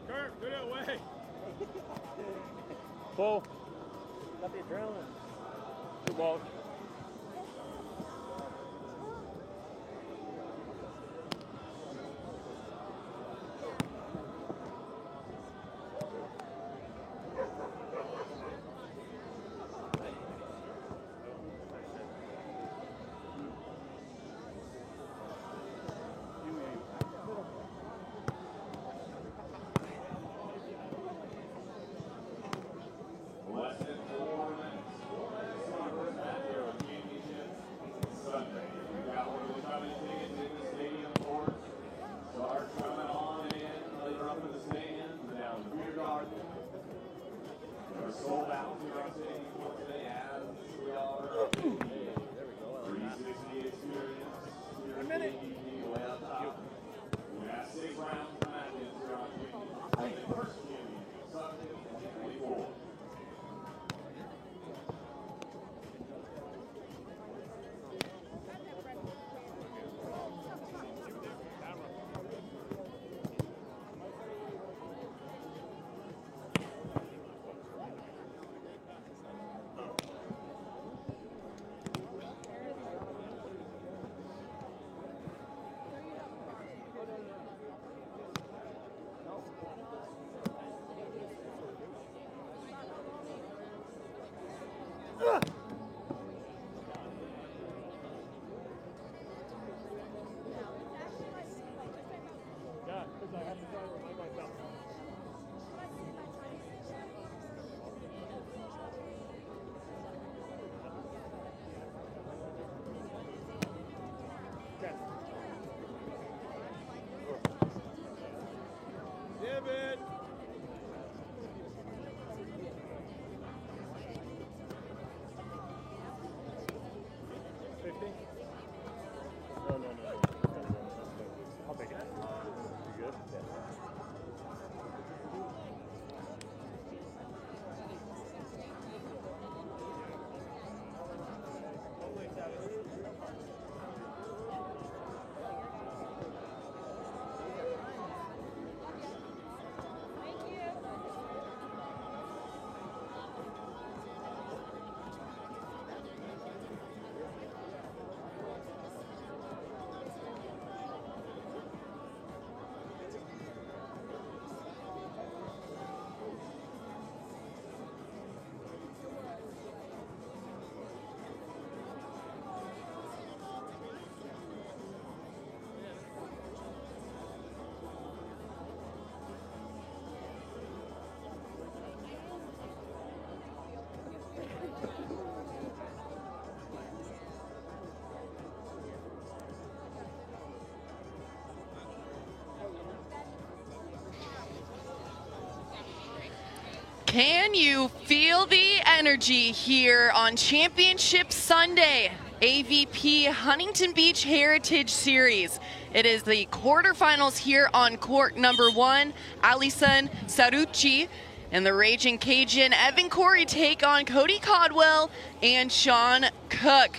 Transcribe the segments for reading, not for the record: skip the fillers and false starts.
Kurt, get it away. Full. Got the adrenaline. Two balls. Less than 4 minutes. First match of the championship Sunday. We got one of the coming tickets in the stadium court. Start coming on in later up in the stands, down the beer garden. We're sold out here on stadium court today as we are. 360 experience. A minute. Way up top. We got 6 rounds of matches here on championship. First championship Sunday, 24. Yeah, because I have to try to remind myself. David. No. I'll take it. You good? Can you feel the energy here on Championship Sunday, AVP Huntington Beach Heritage Series? It is the quarterfinals here on court number 1. Alison Sarucci and the Raging Cajun Evan Corey take on Cody Caldwell and Sean Cook.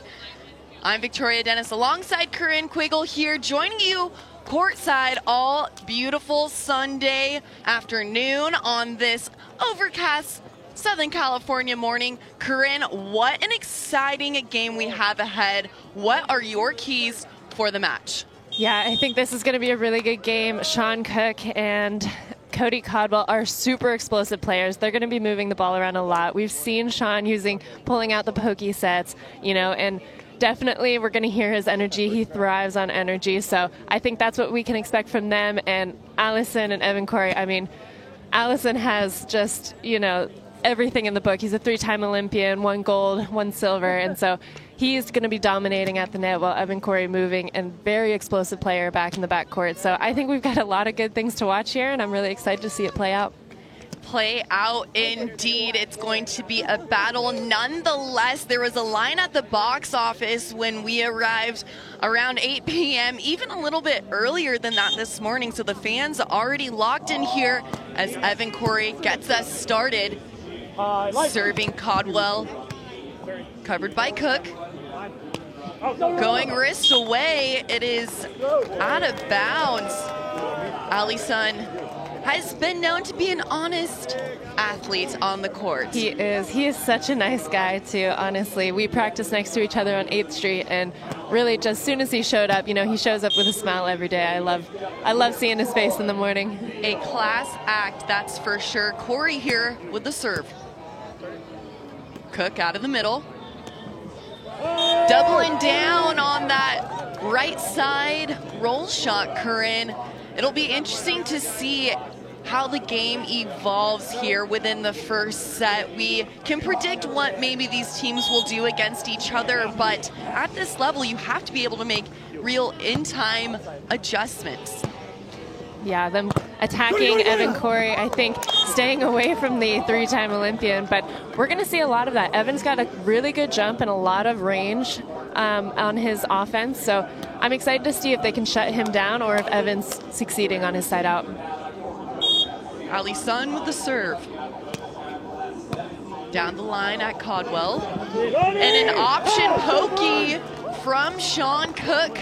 I'm Victoria Dennis alongside Corinne Quiggle here, joining you courtside all beautiful Sunday afternoon on this overcast Southern California morning. Corinne, what an exciting game we have ahead. What are your keys for the match? Yeah, I think this is going to be a really good game. Sean Cook and Cody Caldwell are super explosive players. They're going to be moving the ball around a lot. We've seen Sean pulling out the pokey sets, and definitely we're going to hear his energy. He thrives on energy. So I think that's what we can expect from them. And Alison and Evan Corey, Alison has just, everything in the book. He's a 3-time Olympian, 1 gold, 1 silver. And so he's going to be dominating at the net while Evan Corey moving, and very explosive player back in the backcourt. So I think we've got a lot of good things to watch here, and I'm really excited to see it play out. play out indeed. It's going to be a battle. Nonetheless, there was a line at the box office when we arrived around 8 p.m., even a little bit earlier than that this morning. So the fans already locked in here as Evan Corey gets us started. Serving Codwell, covered by Cook. Going wrist away, it is out of bounds. Allison has been known to be an honest athlete on the court. He is such a nice guy too, honestly. We practiced next to each other on 8th Street, and really just as soon as he showed up, he shows up with a smile every day. I love seeing his face in the morning. A class act, that's for sure. Corey here with the serve. Cook out of the middle. Doubling down on that right side roll shot, Corinne. It'll be interesting to see how the game evolves here within the first set. We can predict what maybe these teams will do against each other, but at this level, you have to be able to make real in-time adjustments. Yeah, them attacking Evan Corey, I think staying away from the 3-time Olympian, but we're going to see a lot of that. Evan's got a really good jump and a lot of range on his offense, so I'm excited to see if they can shut him down or if Evan's succeeding on his side out. Allison with the serve. Down the line at Codwell. And an option pokey from Sean Cook,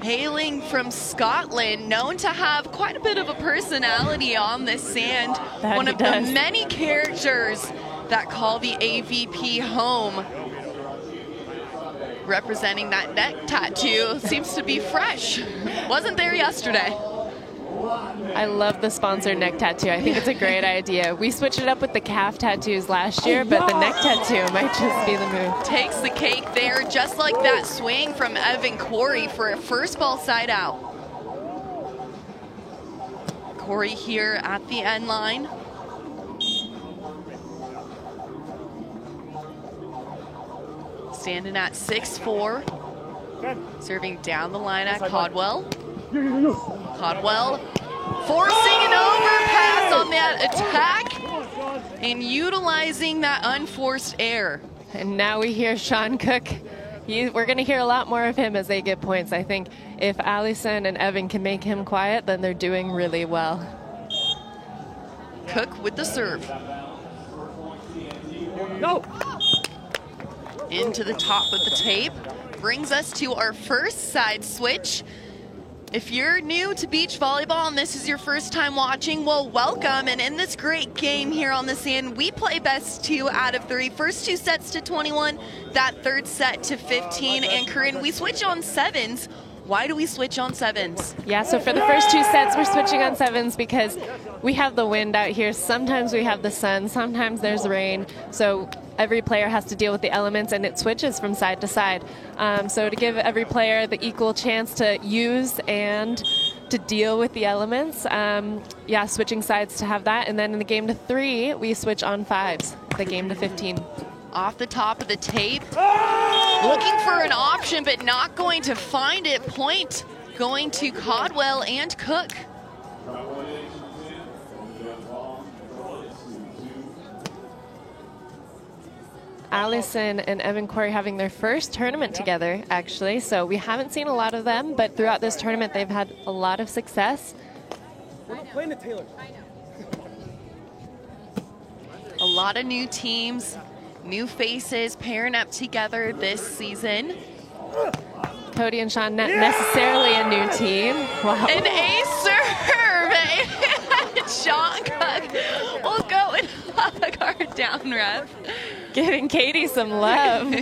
hailing from Scotland, known to have quite a bit of a personality on this sand. One of the many characters that call the AVP home. Representing that neck tattoo, seems to be fresh. Wasn't there yesterday. I love the sponsored neck tattoo. I think it's a great idea. We switched it up with the calf tattoos last year, but the neck tattoo might just be the move. Takes the cake there, just like that swing from Evan Corey for a first ball side out. Corey here at the end line. Standing at 6'4", serving down the line at Codwell. Codwell forcing an overpass on that attack and utilizing that unforced air. And now we hear Sean Cook. We're going to hear a lot more of him as they get points. I think if Allison and Evan can make him quiet, then they're doing really well. Cook with the serve. No. Into the top of the tape. Brings us to our first side switch. If you're new to beach volleyball and this is your first time watching, well, welcome. And in this great game here on the sand, we play best 2 out of 3. First 2 sets to 21, that third set to 15. And Corinne, we switch on 7s. Why do we switch on 7s? Yeah, so for the first 2 sets, we're switching on 7s because we have the wind out here. Sometimes we have the sun, sometimes there's rain. So every player has to deal with the elements, and it switches from side to side. So to give every player the equal chance to use and to deal with the elements, yeah, switching sides to have that. And then in the game to 3, we switch on 5s, the game to 15. Off the top of the tape, looking for an option, but not going to find it. Point going to Codwell and Cook. Allison and Evan Corey having their first tournament together, actually. So we haven't seen a lot of them, but throughout this tournament, they've had a lot of success. We're not playing the Taylor. A lot of new teams, new faces pairing up together this season. Cody and Sean, not necessarily a new team. Wow. An ace serve! Sean Cook will go and hug our down ref. Giving Katie some love.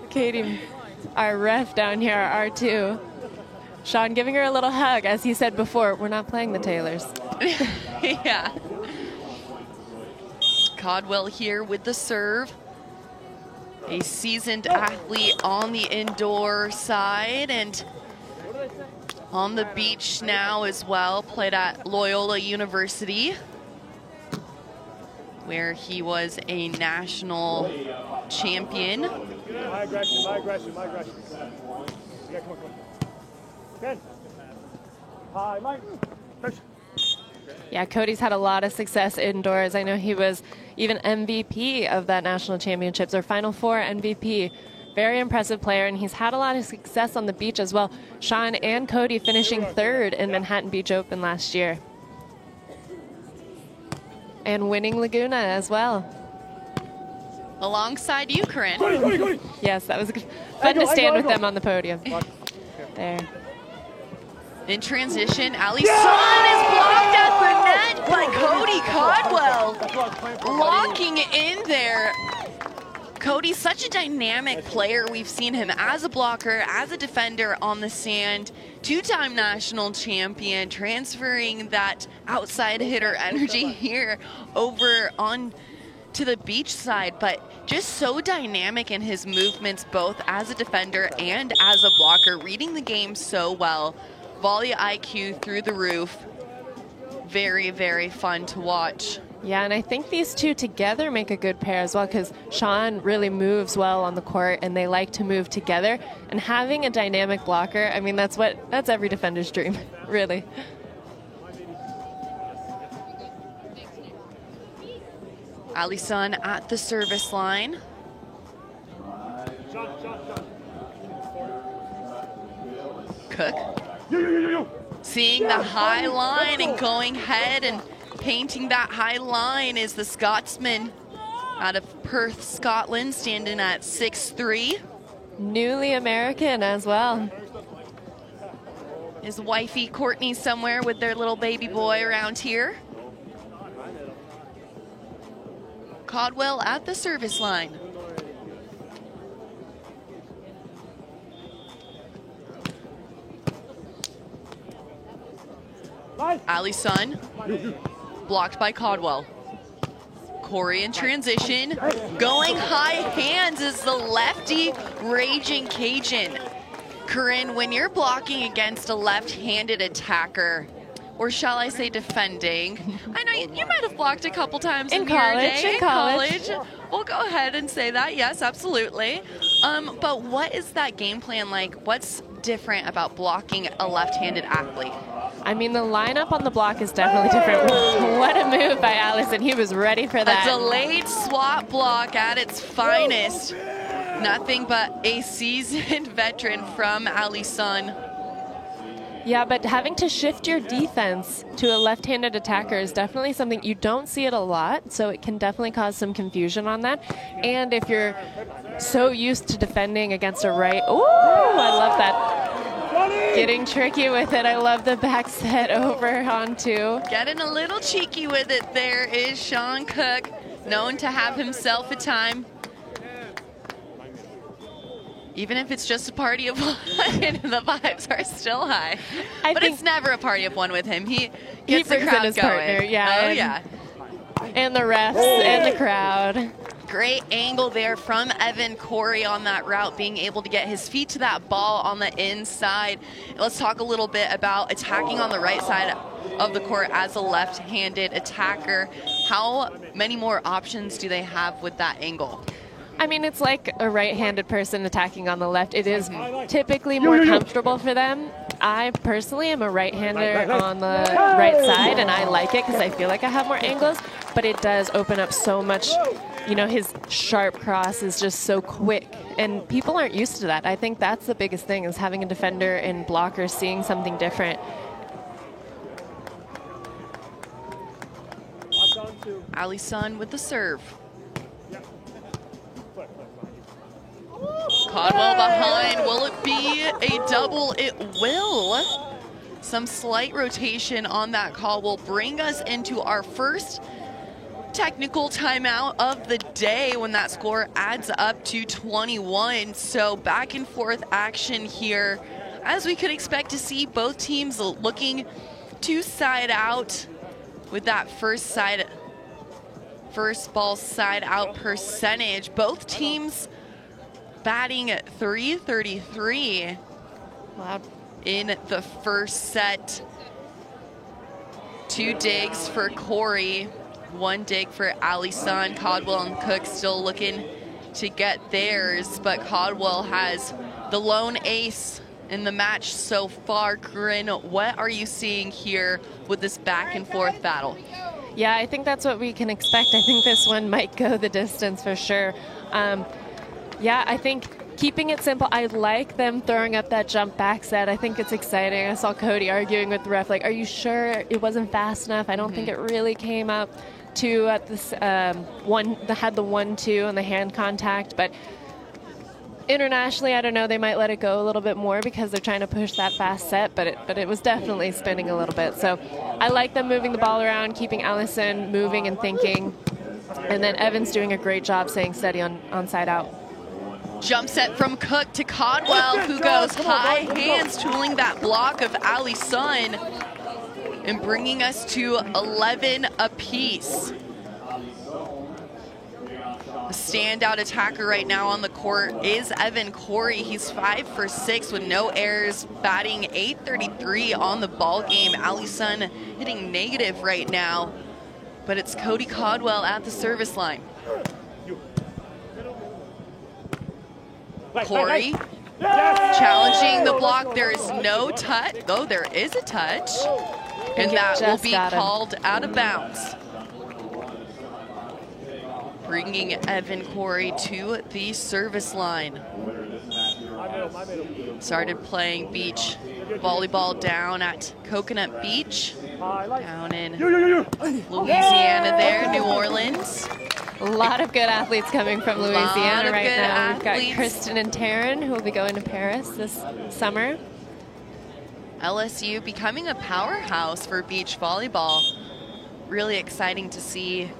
Katie, our ref down here, our R2. Sean giving her a little hug. As he said before, we're not playing the Taylors. Yeah. Codwell here with the serve. A seasoned athlete on the indoor side and on the beach now as well. Played at Loyola University, where he was a national champion. My aggression, my aggression, my aggression. Yeah, come on, come on. Ken. Hi, Mike. Push. Yeah, Cody's had a lot of success indoors. I know he was even MVP of that national championships, or Final Four MVP. Very impressive player, and he's had a lot of success on the beach as well. Sean and Cody finishing third in Manhattan Beach Open last year. And winning Laguna as well. Alongside you, Corinne. Yes, that was good. Fun to stand with them on the podium. There. In transition, Ali Son is blocked at the net by Cody Codwell. Locking in there. Cody's such a dynamic player. We've seen him as a blocker, as a defender on the sand, two-time national champion, transferring that outside hitter energy here over on to the beach side, but just so dynamic in his movements, both as a defender and as a blocker, reading the game so well. Volley IQ through the roof. Very, very fun to watch. Yeah, and I think these two together make a good pair as well, because Sean really moves well on the court and they like to move together. And having a dynamic blocker, I mean, that's every defender's dream, really. Ali Son at the service line. Cook. Seeing the high line and going ahead and painting that high line is the Scotsman out of Perth, Scotland, standing at 6'3". Newly American as well. His wifey Courtney somewhere with their little baby boy around here. Codwell at the service line. Ali Son, blocked by Codwell. Corey in transition, going high hands is the lefty Raging Cajun. Corinne, when you're blocking against a left-handed attacker, or shall I say defending, I know you might have blocked a couple times in your day. In college. We'll go ahead and say that, yes, absolutely. But what is that game plan like? What's different about blocking a left-handed athlete? I mean, the lineup on the block is definitely different. What a move by Allison. He was ready for that. A delayed swap block at its finest. Nothing but a seasoned veteran from Ali Son. Yeah, but having to shift your defense to a left-handed attacker is definitely something you don't see it a lot, so it can definitely cause some confusion on that. And if you're so used to defending against a right, ooh, I love that. Getting tricky with it. I love the back set over onto. Getting a little cheeky with it there is Sean Cook, known to have himself a time. Even if it's just a party of one, the vibes are still high. But it's never a party of one with him. He gets the crowd his going. Partner, yeah. Oh, yeah. And the refs and the crowd. Great angle there from Evan Corey on that route, being able to get his feet to that ball on the inside. Let's talk a little bit about attacking on the right side of the court as a left-handed attacker. How many more options do they have with that angle? I mean, it's like a right-handed person attacking on the left. It is typically more comfortable for them. I personally am a right-hander on the right side, and I like it because I feel like I have more angles, but it does open up so much. You know, his sharp cross is just so quick, and people aren't used to that. I think that's the biggest thing, is having a defender and blocker seeing something different. Ali Son with the serve. Codwell behind. Will it be a double? It will. Some slight rotation on that call will bring us into our first technical timeout of the day, when that score adds up to 21. So back and forth action here, as we could expect to see. Both teams looking to side out with that first ball side out percentage. Both teams batting at .333 in the first set. 2 digs for Corey, 1 dig for Ali Son. Codwell and Cook still looking to get theirs, but Codwell has the lone ace in the match so far. Corinne, what are you seeing here with this back and forth battle? Yeah, I think that's what we can expect. I think this one might go the distance for sure. Yeah, I think keeping it simple. I like them throwing up that jump back set. I think it's exciting. I saw Cody arguing with the ref, like, are you sure it wasn't fast enough? I don't think it really came up to at this one, had the 1-2 and the hand contact, but internationally, I don't know, they might let it go a little bit more because they're trying to push that fast set, but it was definitely spinning a little bit. So I like them moving the ball around, keeping Allison moving and thinking, and then Evan's doing a great job staying steady on side out. Jump set from Cook to Codwell, who goes high hands, tooling that block of Ali Sun and bringing us to 11 apiece. The standout attacker right now on the court is Evan Corey. He's 5 for 6 with no errors, batting .833 on the ball game. Ali Sun hitting negative right now, but it's Cody Codwell at the service line. Corey challenging the block. There is no touch. Oh, there is a touch, and that will be called out of bounds. Bringing Evan Corey to the service line. Started playing beach volleyball down at Coconut Beach, down in Louisiana there, New Orleans. A lot of good athletes coming from Louisiana right now. We've got Kristen and Taryn, who will be going to Paris this summer. LSU becoming a powerhouse for beach volleyball. Really exciting to see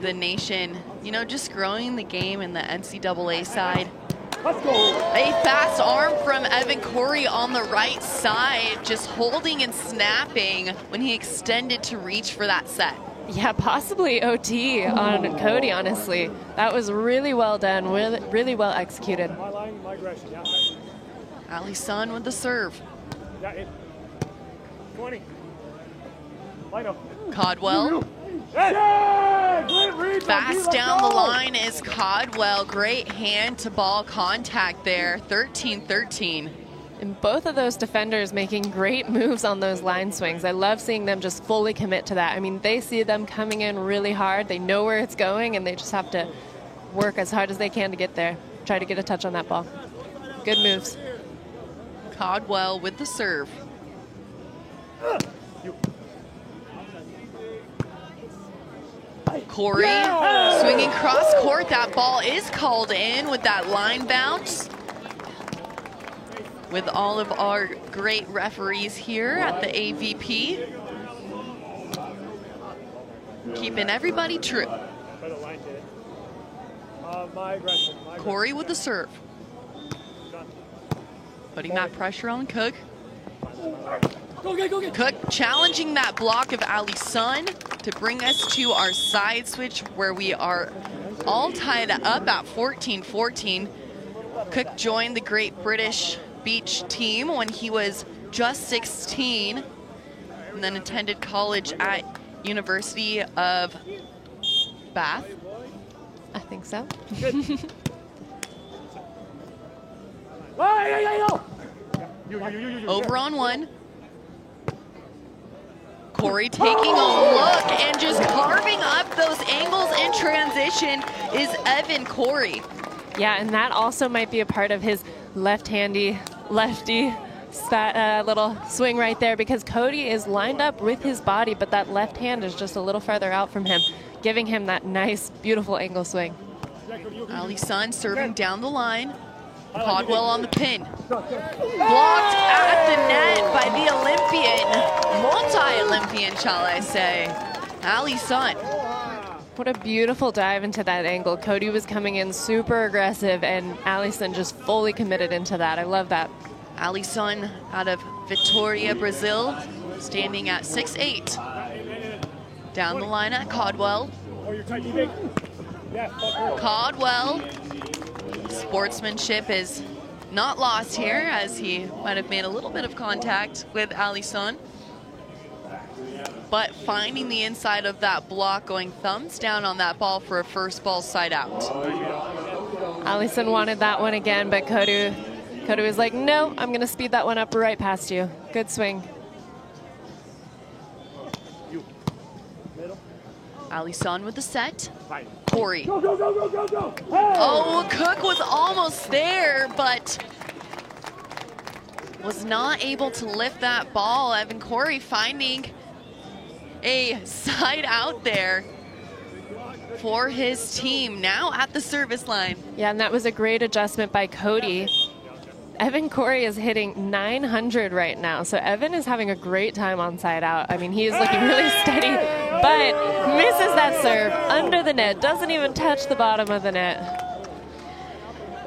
the nation, you know, just growing the game in the NCAA side. A fast arm from Evan Corey on the right side, just holding and snapping when he extended to reach for that set. Yeah, possibly OT on Cody, honestly. That was really well done, really well executed. My aggression, yeah. Ali Sun with the serve. Yeah, 20. Line up. Codwell. Fast down the line is Codwell. Great hand-to-ball contact there, 13-13. And both of those defenders making great moves on those line swings. I love seeing them just fully commit to that. I mean, they see them coming in really hard. They know where it's going, and they just have to work as hard as they can to get there. Try to get a touch on that ball. Good moves. Codwell with the serve. Corey swinging cross court. That ball is called in with that line bounce. With all of our great referees here at the AVP. Keeping everybody true. Corey with the serve. Putting that pressure on Cook. Cook challenging that block of Ali Sun to bring us to our side switch where we are all tied up at 14-14. Cook joined the Great British Beach team when he was just 16 and then attended college at University of Bath. I think so. Over on one. Corey taking a look and just carving up those angles in transition is Evan Corey. Yeah, and that also might be a part of his lefty little swing right there, because Cody is lined up with his body, but that left hand is just a little further out from him, giving him that nice, beautiful angle swing. Ali Sun serving down the line. Codwell on the pin. Blocked at the net by the Olympian, multi-Olympian, shall I say, Ali Sun. What a beautiful dive into that angle. Cody was coming in super aggressive, and Ali Sun just fully committed into that. I love that. Ali Sun out of Vitória, Brazil, standing at 6'8". Down the line at Codwell. Codwell. Sportsmanship is not lost here, as he might have made a little bit of contact with Ali Sun. But finding the inside of that block, going thumbs down on that ball for a first ball side out. Ali Sun wanted that one again, but Cody Cody was like, no, I'm going to speed that one up right past you. Good swing. Alison with the set. Fight. Corey. Go, go, go, go, go, go. Hey! Oh, Cook was almost there, but was not able to lift that ball. Evan Corey finding a side out there for his team, now at the service line. Yeah, and that was a great adjustment by Cody. Evan Corey is hitting 900 right now, so Evan is having a great time on side out. I mean, he is looking really steady, but misses that serve under the net, doesn't even touch the bottom of the net.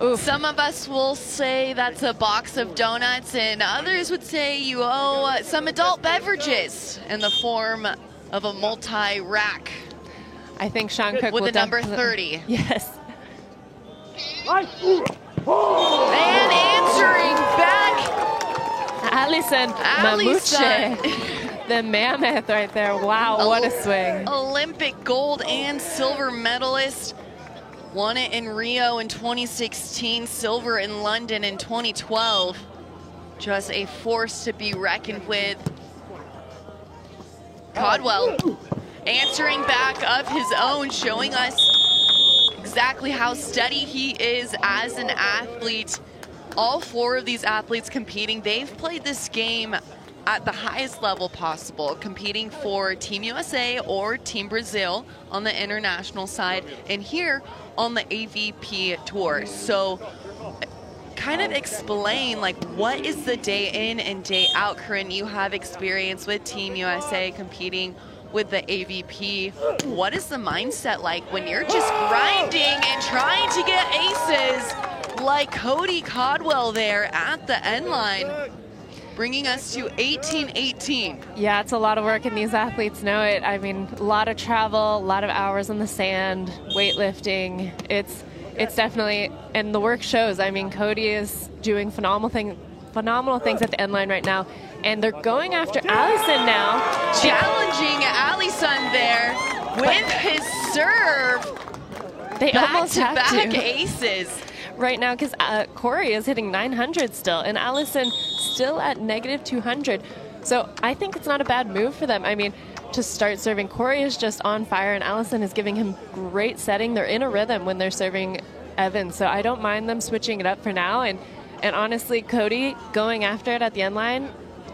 Oof. Some of us will say that's a box of donuts, and others would say you owe some adult beverages in the form of a multi-rack I think Sean Cook with will the number definitely- 30. Yes. And answering back, Alison Mamuche, the mammoth right there. Wow, what a swing. Olympic gold and silver medalist. Won it in Rio in 2016, silver in London in 2012. Just a force to be reckoned with. Codwell answering back of his own, showing us exactly how steady he is as an athlete. All four of these athletes competing, they've played this game at the highest level possible, competing for Team USA or Team Brazil on the international side, and here on the AVP tour. So kind of explain, like, what is the day in and day out? Corinne, you have experience with Team USA competing with the AVP. What is the mindset like when you're just grinding and trying to get aces like Cody Codwell there at the end line, bringing us to 18-18. Yeah, it's a lot of work, and these athletes know it. I mean, a lot of travel, a lot of hours in the sand, weightlifting. It's definitely, and the work shows. I mean, Cody is doing phenomenal things at the end line right now, and they're going after Alison now. Challenging Alison there with his serve. They almost have Back-to-back to. aces. Right now, because Corey is hitting 900 still, and Alison still at -200. So I think it's not a bad move for them. I mean, to start serving, Corey is just on fire, and Alison is giving him great setting. They're in a rhythm when they're serving Evan, so I don't mind them switching it up for now. And honestly, Cody going after it at the end line,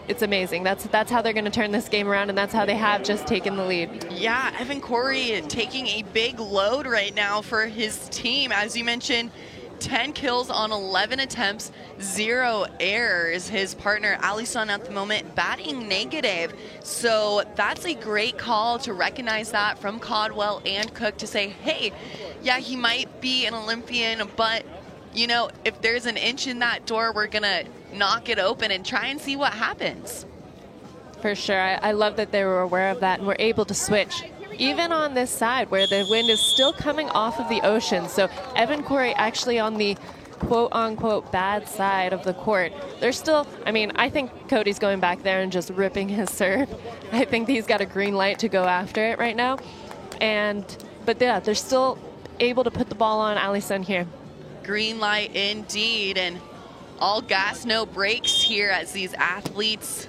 it's amazing. That's how they're going to turn this game around, and that's how they have just taken the lead. Yeah, Evan Corey taking a big load right now for his team. As you mentioned, 10 kills on 11 attempts, 0 errors. His partner, Alison, at the moment, batting negative. So that's a great call to recognize that from Codwell and Cook to say, hey, yeah, he might be an Olympian, but, you know, if there's an inch in that door, we're going to knock it open and try and see what happens. For sure. I love that they were aware of that and were able to switch. Even on this side where the wind is still coming off of the ocean. So Evan Corey actually on the quote-unquote bad side of the court. They're still, I mean, I think Cody's going back there and just ripping his serve. I think he's got a green light to go after it right now. But yeah, they're still able to put the ball on Alison here. Green light indeed, and all gas, no brakes here as these athletes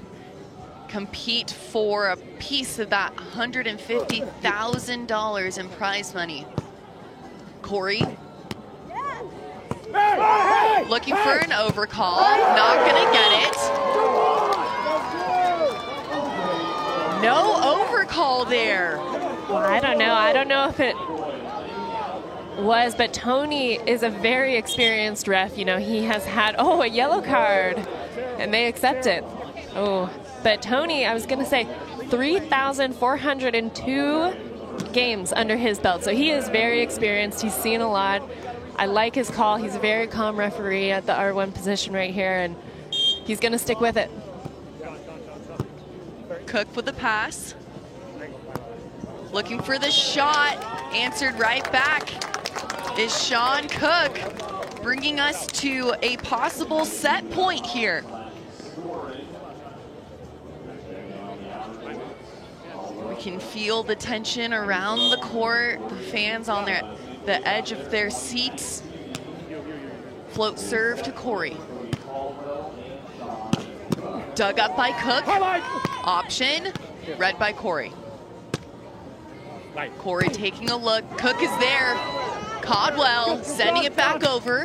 compete for a piece of that $150,000 in prize money. Corey looking for an overcall, not gonna get it. No overcall there. Well, I don't know if it was, but Tony is a very experienced ref. You know, he has had, a yellow card, and they accept it. Oh, but Tony, I was going to say 3,402 games under his belt. So he is very experienced. He's seen a lot. I like his call. He's a very calm referee at the R1 position right here, and he's going to stick with it. Cook with the pass. Looking for the shot. Answered right back is Sean Cook, bringing us to a possible set point here. We can feel the tension around the court, the fans on the edge of their seats. Float serve to Corey. Dug up by Cook. Option, read by Corey. Corey taking a look. Cook is there. Codwell sending it back over.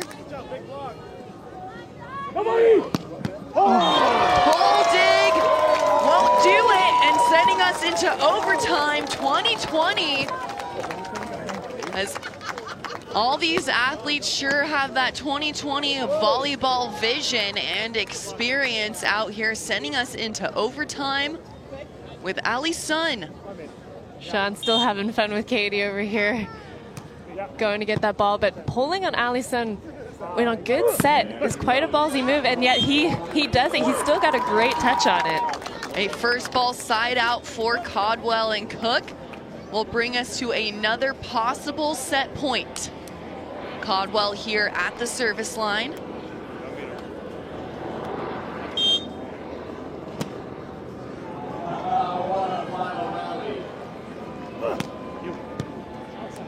Pull dig won't do it, and sending us into overtime 2020. As all these athletes sure have that 2020 volleyball vision and experience out here, sending us into overtime with Ali Sun. Sean still having fun with Katie over here, going to get that ball, but pulling on Ali Sun in a good set is quite a ballsy move, and yet he does it. He's still got a great touch on it. A first ball side out for Codwell, and Cook will bring us to another possible set point. Codwell here at the service line.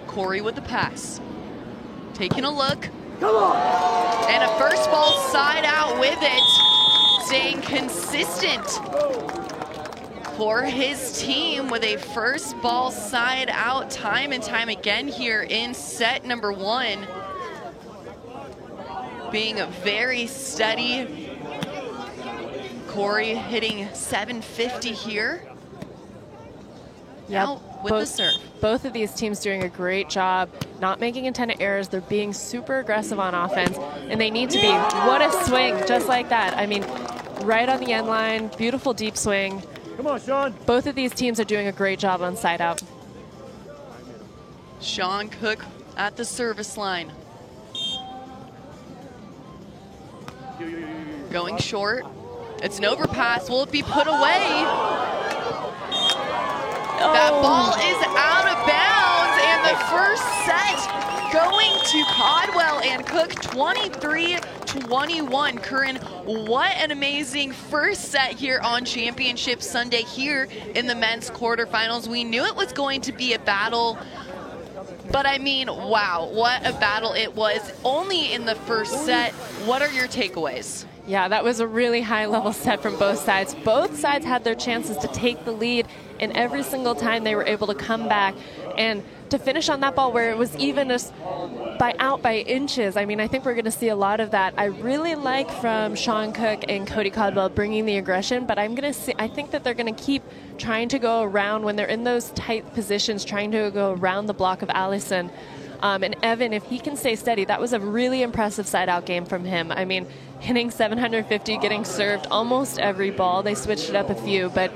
Corey with the pass. Taking a look. And a first ball side out with it. Staying consistent for his team with a first ball side out time and time again here in set number 1. Being very steady. Corey hitting 750 here. Now with the serve. Both of these teams doing a great job, not making a ton of errors. They're being super aggressive on offense, and they need to be. What a swing, just like that. I mean, right on the end line, beautiful deep swing. Come on, Sean. Both of these teams are doing a great job on side out. Sean Cook at the service line. Going short. It's an overpass. Will it be put away? That ball is out of bounds, and the first set going to Codwell and Cook, 23-21. Curran, what an amazing first set here on Championship Sunday here in the men's quarterfinals. We knew it was going to be a battle, but I mean, wow, what a battle it was. Only in the first set. What are your takeaways? Yeah, that was a really high-level set from both sides. Both sides had their chances to take the lead, and every single time they were able to come back and to finish on that ball where it was even just out by inches. I mean, I think we're going to see a lot of that. I really like from Sean Cook and Cody Codwell bringing the aggression, but I think that they're going to keep trying to go around when they're in those tight positions, trying to go around the block of Allison. And Evan, if he can stay steady, that was a really impressive side-out game from him. I mean, hitting 750, getting served almost every ball. They switched it up a few, but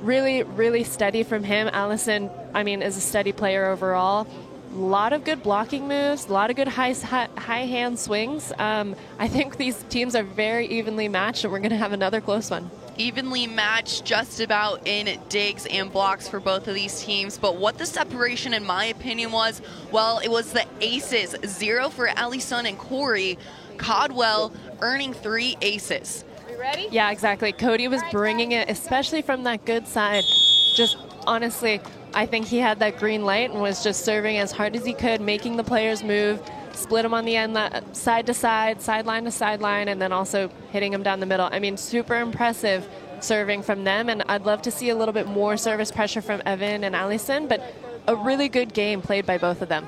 really, really steady from him. Allison, I mean, is a steady player overall. A lot of good blocking moves, a lot of good high hand swings. I think these teams are very evenly matched, and we're going to have another close one. Evenly matched just about in digs and blocks for both of these teams. But what the separation, in my opinion, was, well, it was the aces. 0 for Ali Sun and Corey. Codwell earning 3 aces. You ready? Yeah, exactly. Cody was bringing it, especially from that good side. Just honestly, I think he had that green light and was just serving as hard as he could, making the players move, split them on the end, side to side, sideline to sideline, and then also hitting them down the middle. I mean, super impressive serving from them, and I'd love to see a little bit more service pressure from Evan and Allison, but a really good game played by both of them.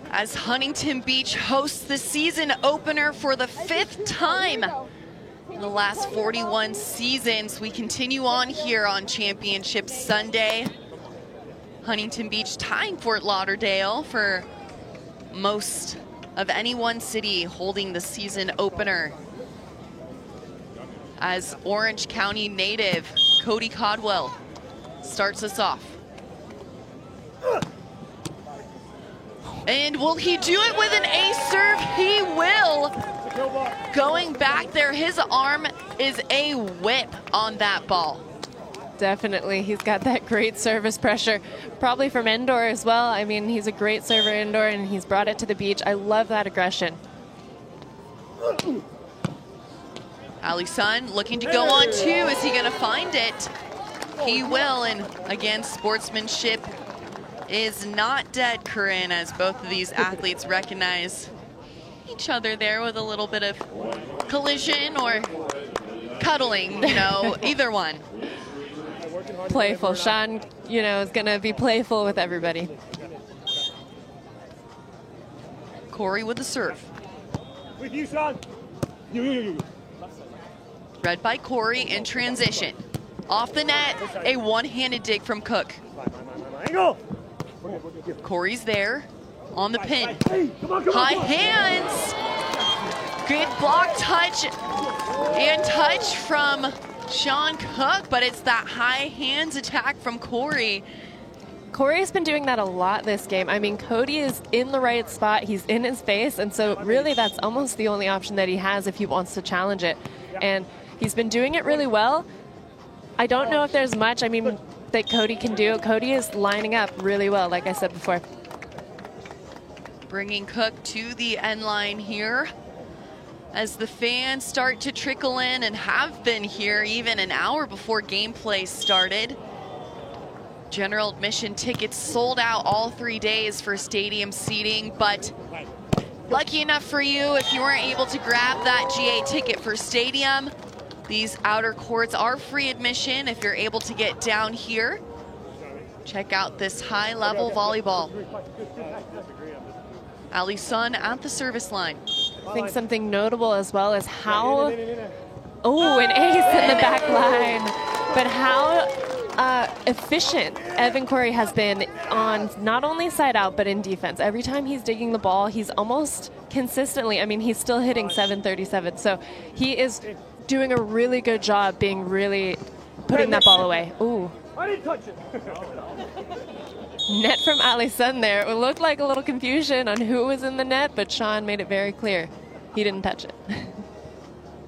As Huntington Beach hosts the season opener for the 5th time in the last 41 seasons, we continue on here on Championship Sunday. Huntington Beach tying Fort Lauderdale for most of any one city holding the season opener. As Orange County native Cody Codwell starts us off. And will he do it with an ace serve? He will. Going back there, his arm is a whip on that ball. Definitely. He's got that great service pressure, probably from indoor as well. I mean, he's a great server indoor, and he's brought it to the beach. I love that aggression. Ali Sun looking to go on 2. Is he going to find it? He will, and again, sportsmanship is not dead, Corinne, as both of these athletes recognize each other there with a little bit of collision or cuddling, you know, either one. Playful. Sean, you know, is going to be playful with everybody. Corey with the serve. With you, Sean. You. Read by Corey in transition. Off the net, a one-handed dig from Cook. Angle. Corey's there on the pin. Hey, come on. High hands. Good block touch and touch from Sean Cook, but it's that high hands attack from Corey. Corey's been doing that a lot this game. I mean, Cody is in the right spot. He's in his face, and so really that's almost the only option that he has if he wants to challenge it. And he's been doing it really well. I don't know if there's much, I mean, that Cody can do. Cody is lining up really well, like I said before. Bringing Cook to the end line here as the fans start to trickle in and have been here even an hour before gameplay started. General admission tickets sold out all 3 days for stadium seating, but lucky enough for you, if you weren't able to grab that GA ticket for stadium, these outer courts are free admission if you're able to get down here. Check out this high-level volleyball. Ali Sun at the service line. I think something notable as well is how, oh, an ace in the back line, but how efficient Evan Corey has been on not only side out, but in defense. Every time he's digging the ball, he's almost consistently, I mean, he's still hitting 737. So he is doing a really good job being really putting that ball away. Ooh. I didn't touch it. Net from Ali Sun there. It looked like a little confusion on who was in the net, but Sean made it very clear he didn't touch it.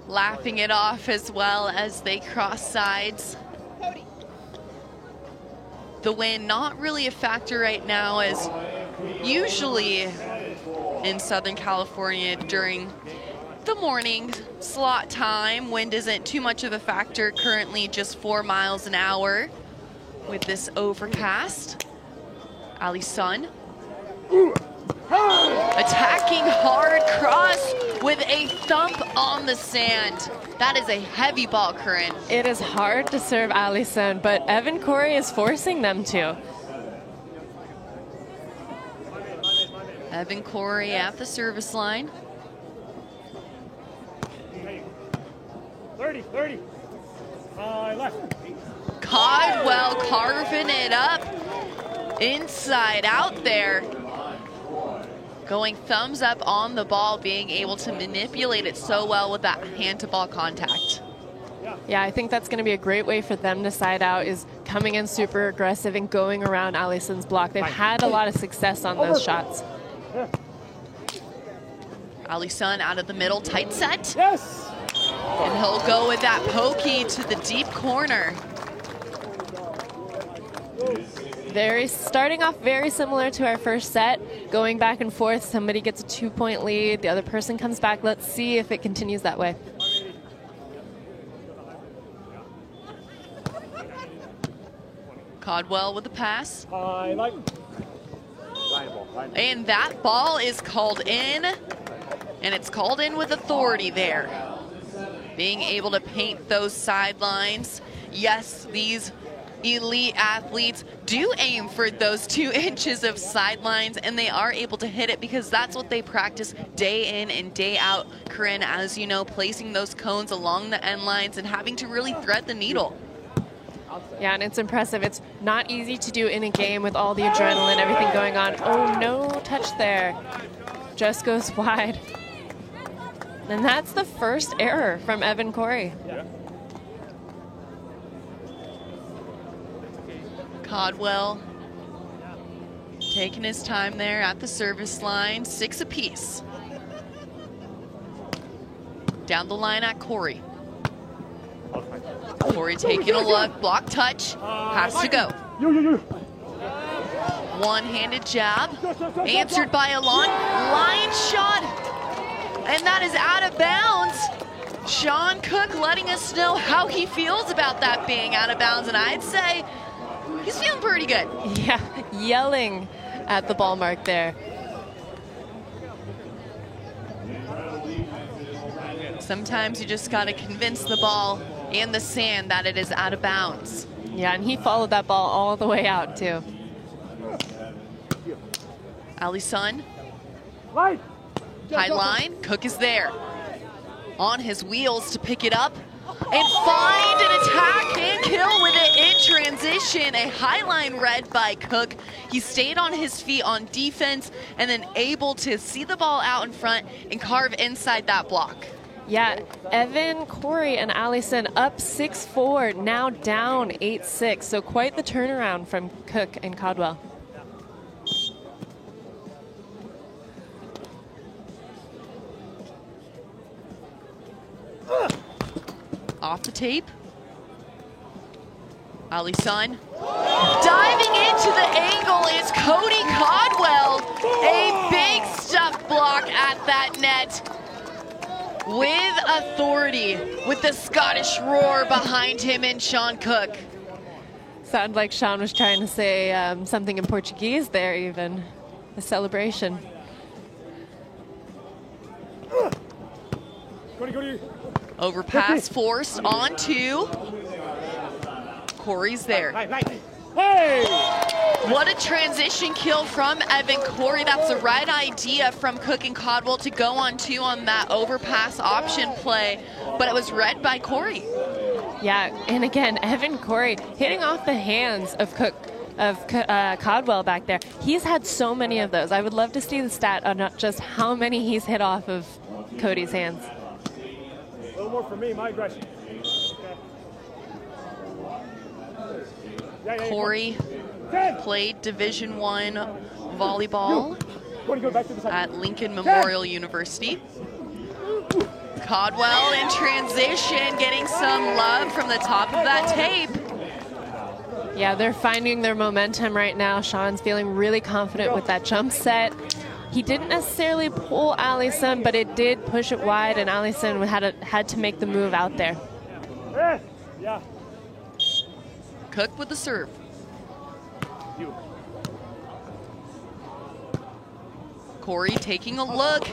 Laughing it off as well as they cross sides. The wind not really a factor right now, as usually in Southern California during the morning slot time, wind isn't too much of a factor. Currently just 4 miles an hour with this overcast. Ali Sun attacking hard cross with a thump on the sand. That is a heavy ball, Corinne. It is hard to serve Ali Sun, but Evan Corey is forcing them to. Evan Corey at the service line. 30. Left. Codwell carving it up inside out there. Going thumbs up on the ball, being able to manipulate it so well with that hand-to-ball contact. Yeah, I think that's going to be a great way for them to side out, is coming in super aggressive and going around Ali Sun's block. They've had a lot of success on those shots. Ali Sun out of the middle, tight set. Yes. And he'll go with that pokey to the deep corner. Starting off very similar to our first set, going back and forth. Somebody gets a 2-point lead, the other person comes back. Let's see if it continues that way. Codwell with the pass. And that ball is called in, and it's called in with authority there. Being able to paint those sidelines. Yes, these elite athletes do aim for those 2 inches of sidelines, and they are able to hit it because that's what they practice day in and day out, Corinne, as you know, placing those cones along the end lines and having to really thread the needle. Yeah, and it's impressive. It's not easy to do in a game with all the adrenaline, everything going on. Oh, no touch there. Just goes wide. And that's the first error from Evan Corey. Codwell taking his time there at the service line, 6 apiece. Down the line at Corey. Corey taking a look, block touch, has to go. One-handed jab, answered by a line shot, and that is out of bounds. Sean Cook letting us know how he feels about that being out of bounds, and I'd say he's feeling pretty good. Yeah, yelling at the ball mark there. Sometimes you just got to convince the ball and the sand that it is out of bounds. Yeah, and he followed that ball all the way out, too. Allison, Line. high line, Cook is there. On his wheels to pick it up and find an attack and kill with it in transition. A high line read by Cook. He stayed on his feet on defense and then able to see the ball out in front and carve inside that block. Yeah, Evan, Corey, and Allison up 6-4, now down 8-6. So quite the turnaround from Cook and Codwell. Off the tape. Allison. Diving into the angle is Cody Codwell. A big stuff block at that net with authority, with the Scottish roar behind him and Sean Cook. Sounded like Sean was trying to say something in Portuguese there even. A celebration. Overpass forced on two. Corey's there. Hey! What a transition kill from Evan Corey. That's the right idea from Cook and Codwell to go on two on that overpass option play, but it was read by Corey. Yeah, and again, Evan Corey hitting off the hands of Codwell back there. He's had so many of those. I would love to see the stat on just how many he's hit off of Cody's hands. A little more for me, my aggression. Okay. Corey played Division I volleyball at Lincoln Memorial University. Codwell in transition, getting some love from the top of that tape. Yeah, they're finding their momentum right now. Sean's feeling really confident with that jump set. He didn't necessarily pull Allison, but it did push it wide, and Allison had to make the move out there. Yeah. Cook with the serve. Corey taking a look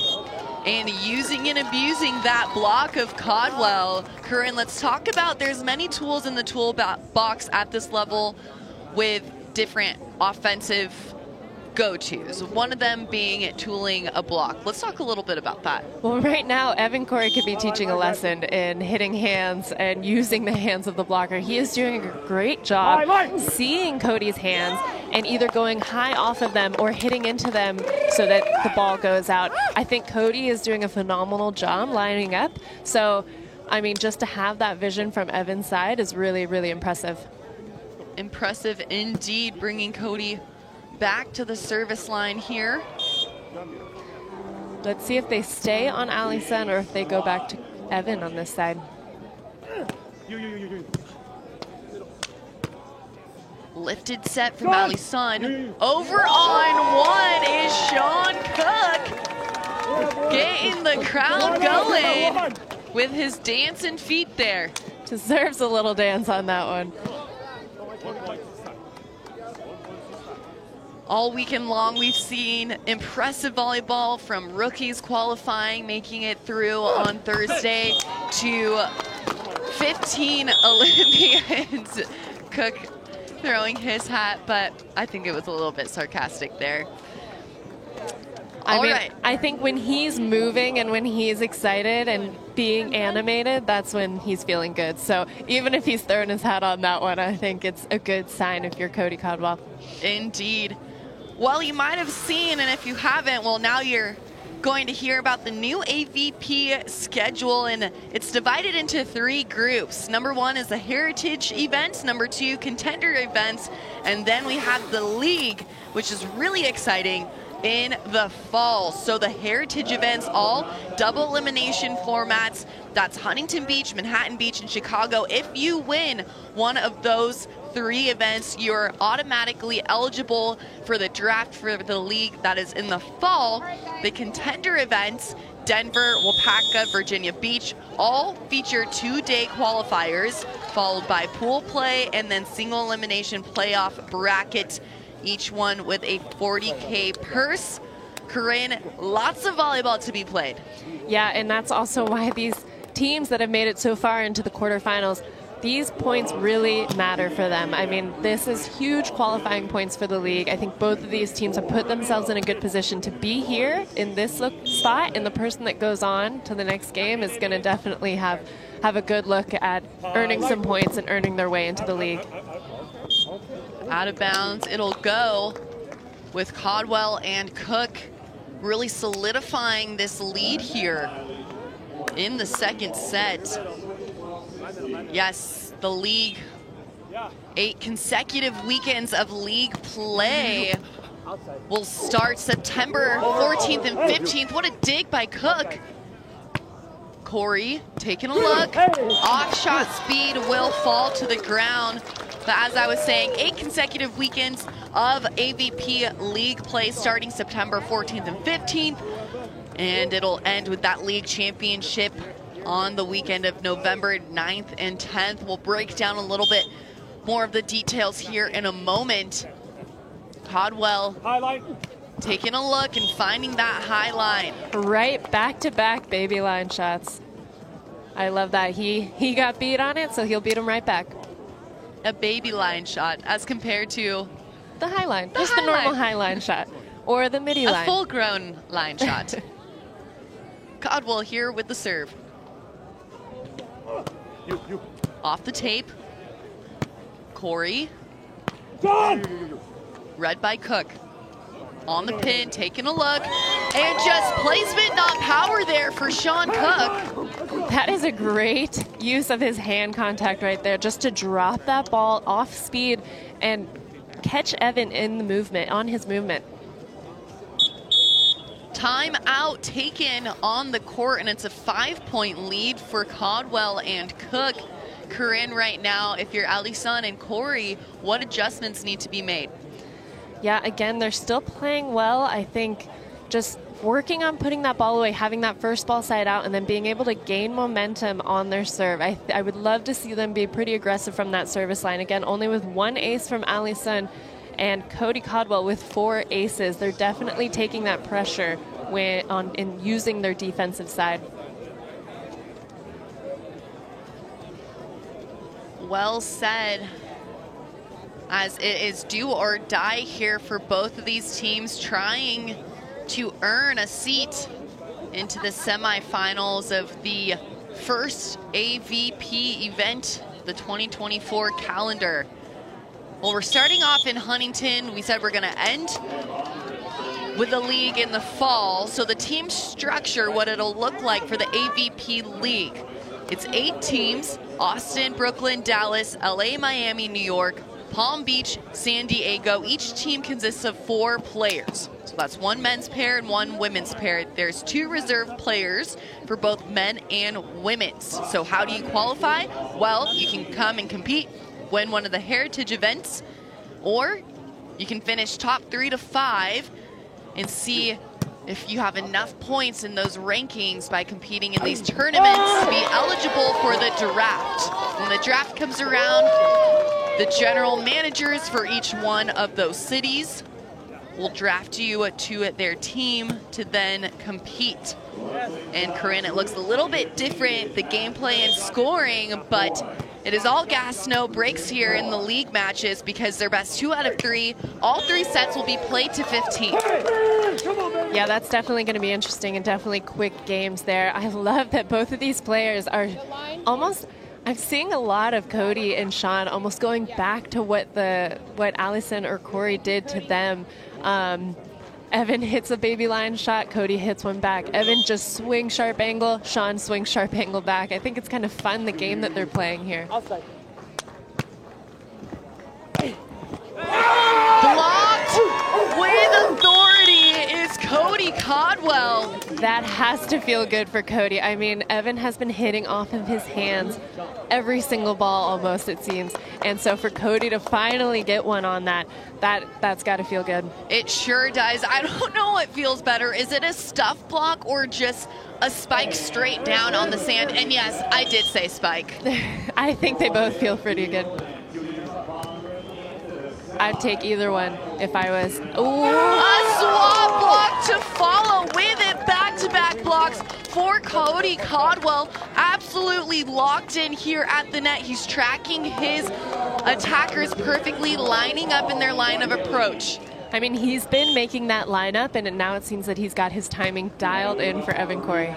and using and abusing that block of Codwell. Corinne, let's talk about, there's many tools in the toolbox at this level with different offensive go-tos, one of them being tooling a block. Let's talk a little bit about that. Well, right now, Evan Corey could be teaching a lesson in hitting hands and using the hands of the blocker. He is doing a great job seeing Cody's hands and either going high off of them or hitting into them so that the ball goes out. I think Cody is doing a phenomenal job lining up. So, I mean, just to have that vision from Evan's side is really, really impressive. Impressive indeed, bringing Cody back to the service line here. Let's see if they stay on Allison or if they go back to Evan on this side. Lifted set from Allison. Over on one is Sean Cook. Getting the crowd going with his dancing feet there. Deserves a little dance on that one. All weekend long, we've seen impressive volleyball from rookies qualifying, making it through on Thursday, to 15 Olympians. Cook throwing his hat, but I think it was a little bit sarcastic there. I think when he's moving and when he's excited and being animated, that's when he's feeling good. So even if he's throwing his hat on that one, I think it's a good sign if you're Cody Codwell. Indeed. Well, you might have seen, and if you haven't, well, now you're going to hear about the new AVP schedule, and it's divided into 3 groups. Number 1 is the Heritage events, number 2, Contender events, and then we have the League, which is really exciting, in the fall. So the Heritage events, all double elimination formats. That's Huntington Beach, Manhattan Beach, and Chicago. If you win one of those 3 events, you're automatically eligible for the draft for the league that is in the fall. The Contender events, Denver, Wapaka, Virginia Beach, all feature 2-day qualifiers, followed by pool play and then single elimination playoff bracket, each one with a $40K purse. Corinne, lots of volleyball to be played. Yeah, and that's also why these teams that have made it so far into the quarterfinals, these points really matter for them. I mean, this is huge qualifying points for the league. I think both of these teams have put themselves in a good position to be here in this spot, and the person that goes on to the next game is going to definitely have a good look at earning some points and earning their way into the league. Out of bounds, it'll go with Caldwell and Cook really solidifying this lead here in the second set. Yes, the league, 8 consecutive weekends of league play will start September 14th and 15th. What a dig by Cook. Corey taking a look. Off shot speed will fall to the ground. But as I was saying, 8 consecutive weekends of AVP league play starting September 14th and 15th. And it'll end with that league championship on the weekend of November 9th and 10th. We'll break down a little bit more of the details here in a moment. Caldwell taking a look and finding that high line. Right back-to-back baby line shots. I love that. He got beat on it, so he'll beat him right back. A baby line shot as compared to the high line. Just the normal high line shot. Or the midi line. A full-grown line shot. Caldwell here with the serve. Off the tape. Corey. Read by Cook. On the pin, taking a look. And just placement, not power there for Sean Cook. That is a great use of his hand contact right there, just to drop that ball off speed and catch Evan in the movement, on his movement. Time out taken on the court, and it's a 5-point lead for Caldwell and Cook. Corinne, right now, if you're Alison and Corey, what adjustments need to be made? Yeah, again, they're still playing well. I think just working on putting that ball away, having that first ball side out, and then being able to gain momentum on their serve. I would love to see them be pretty aggressive from that service line. Again, only with 1 ace from Alison and Cody Caldwell with 4 aces. They're definitely taking that pressure in using their defensive side. Well said. As it is do or die here for both of these teams, trying to earn a seat into the semifinals of the first AVP event, the 2024 calendar. Well, we're starting off in Huntington. We said we're going to end with the league in the fall. So the team structure, what it'll look like for the AVP league. It's 8 teams: Austin, Brooklyn, Dallas, LA, Miami, New York, Palm Beach, San Diego. Each team consists of 4 players. So that's 1 men's pair and 1 women's pair. There's 2 reserve players for both men and women's. So how do you qualify? Well, you can come and compete, win one of the heritage events, or you can finish top 3 to 5 and see if you have enough points in those rankings by competing in these tournaments to be eligible for the draft. When the draft comes around, the general managers for each one of those cities will draft you to their team to then compete. And Corinne, it looks a little bit different, the gameplay and scoring, but it is all gas, no breaks here in the league matches because they're best 2 out of 3. All 3 sets will be played to 15. Yeah, that's definitely going to be interesting and definitely quick games there. I love that both of these players are almost, I'm seeing a lot of Cody and Sean almost going back to what Alison or Corey did to them. Evan hits a baby line shot, Cody hits one back. Evan just swing sharp angle, Sean swing sharp angle back. I think it's kind of fun, the game that they're playing here. Outside. Blocked with authority is Cody Caldwell. That has to feel good for Cody. I mean, Evan has been hitting off of his hands every single ball almost, it seems. And so for Cody to finally get one on that's got to feel good. It sure does. I don't know what feels better. Is it a stuff block or just a spike straight down on the sand? And yes, I did say spike. I think they both feel pretty good. I'd take either one if I was. Ooh. A swap block to follow with it. Back-to-back blocks for Cody Caldwell. Absolutely absolutely locked in here at the net. He's tracking his attackers perfectly, lining up in their line of approach. I mean, he's been making that lineup, and now it seems that he's got his timing dialed in for Evan Cory.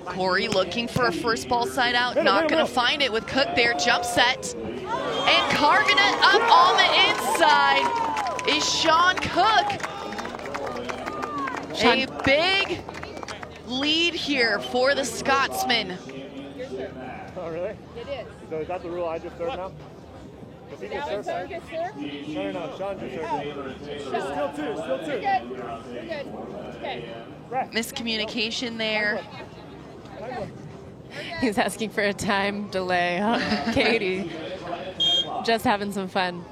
Cory looking for a first ball side out, not going to find it with Cook there. Jump set. And carving it up on the inside is Sean Cook. A big lead here for the Scotsman. Oh, really? It is. So is that the rule I just served now? Does he just serve? No, Sean just served. Still two. You're good. Okay. Miscommunication there. He's asking for a time delay. Katie, just having some fun.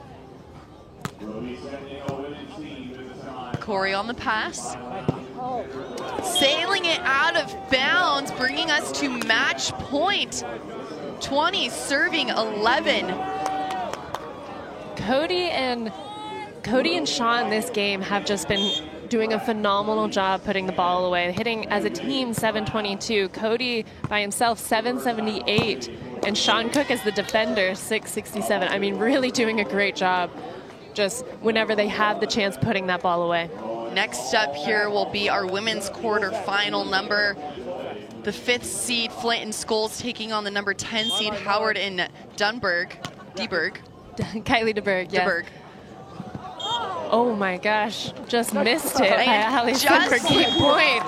Cory on the pass. Sailing it out of bounds, bringing us to match point. 20 serving 11. Cody and Sean this game have just been doing a phenomenal job putting the ball away, hitting as a team 722. Cody by himself 778, and Sean Cook as the defender 667. I mean, really doing a great job just whenever they have the chance putting that ball away. Next up here will be our women's quarterfinal number. The 5th seed Flint and Scholes taking on the number 10 seed Howard and DeBurg. Kylie DeBurg, yeah. DeBurg. Oh my gosh, just missed it by Allison Just- for game point.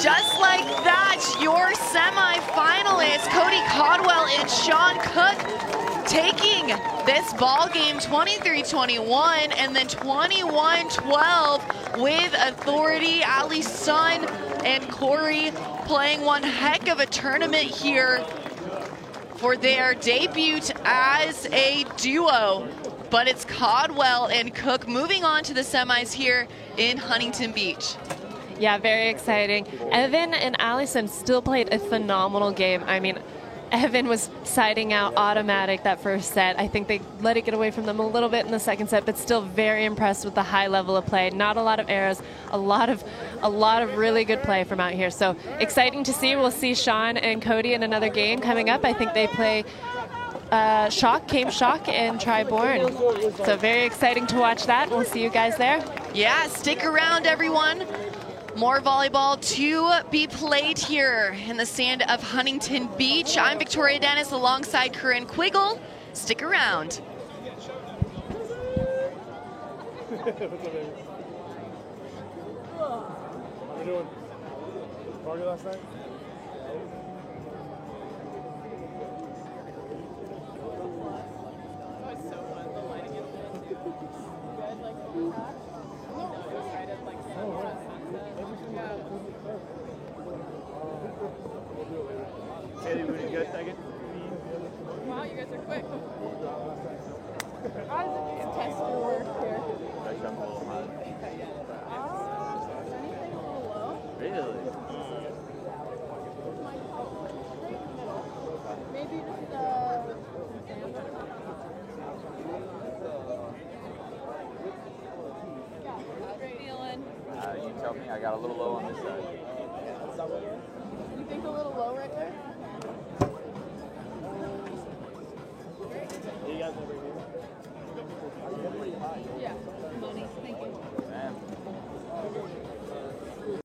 Just like that, your semifinalists, Cody Codwell and Sean Cook, taking this ball game 23-21 and then 21-12 with authority. Ali Sun and Cory playing one heck of a tournament here for their debut as a duo. But it's Codwell and Cook moving on to the semis here in Huntington Beach. Yeah, very exciting. Evan and Allison still played a phenomenal game. I mean, Evan was siding out automatic that first set. I think they let it get away from them a little bit in the second set, but still very impressed with the high level of play. Not a lot of errors, a lot of really good play from out here. So exciting to see. We'll see Sean and Cody in another game coming up. I think they play Shock and Tri-Bourne. So very exciting to watch that. We'll see you guys there. Yeah, stick around, everyone. More volleyball to be played here in the sand of Huntington Beach. I'm Victoria Dennis alongside Corinne Quiggle. Stick around. How we doing? Party last night? Katie, would you go second? Wow, you guys are quick. Test your work here. Actually, I'm a little hot. Is anything a little low? Really? Maybe just feeling. You tell me, I got a little low on this side. You think a little low right there? You guys over here.